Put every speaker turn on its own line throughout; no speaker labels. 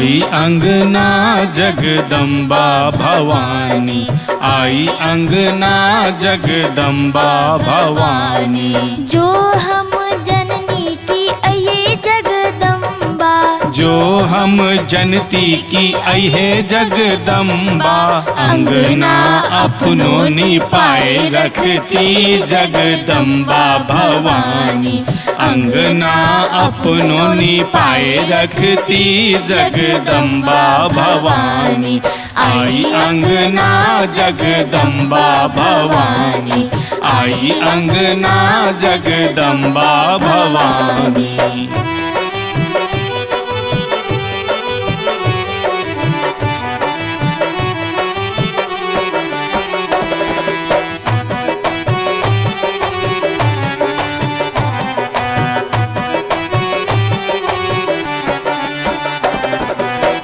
आई अंगना जगदम्बा भवानी, आई अंगना जगदम्बा भवानी।
जो हम जननी की अये जगदम्बा,
जो हम जनती की अये जगदम्बा। अंगना अपनों ने पाए रखती जगदम्बा भवानी, अंगना अपनों ने पाए रखती जगदम्बा भवानी। आई अंगना जगदम्बा भवानी, आई अंगना जगदम्बा भवानी।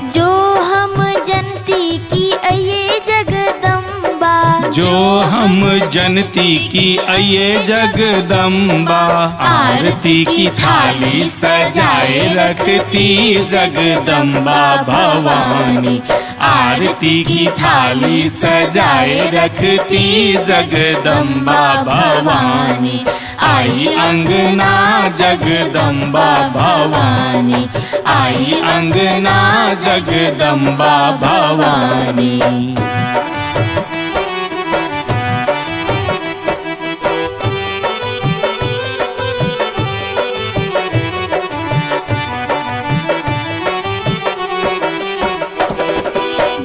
जो हम जनती की अये जगदम्बा,
जो हम जनती की अये जगदम्बा। आरती की थाली सजाए रखती जगदम्बा भवानी, आरती की थाली सजाए रखती जगदम्बा भवानी। आई अंगना जगदम्बा भवानी, आई अंगना जगदम्बा भवानी।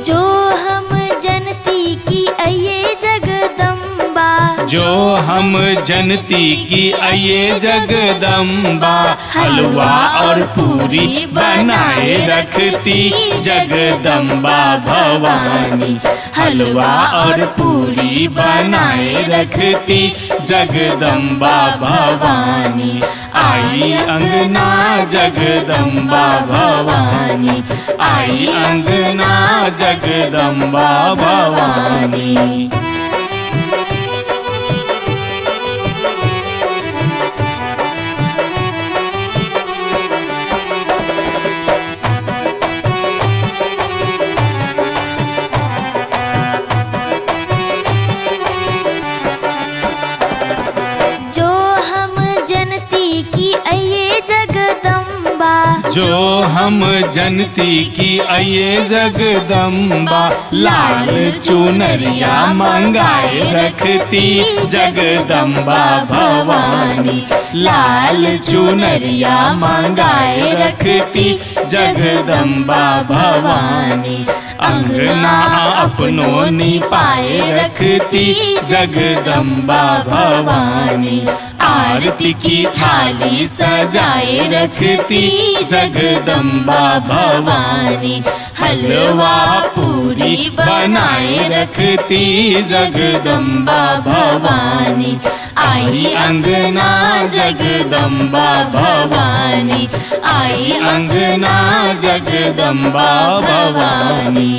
जो हम जनती की अये जगदम्बा,
जो हम जनती की अये जगदम्बा। हलवा और पूरी बनाए रखती जगदम्बा भवानी, हलवा और पूरी बनाए रखती जगदम्बा भवानी। आई अंगना जगदम्बा भवानी, आई अंगना जगदम्बा भवानी।
जो हम जनती की अये जगदम्बा,
जो हम जनती की अये जगदम्बा। लाल चुनरिया मंगाए रखती जगदम्बा भवानी, लाल चुनरिया मंगाए रखती जगदम्बा भवानी। अंगना अपनों ने पाए रखती जगदम्बा भवानी, आरती की थाली सजाए रखती जगदम्बा भवानी। हलवा पूरी बनाए रखती जगदम्बा भवानी। आई अंगना जगदम्बा भवानी, आई अंगना जगदम्बा भवानी।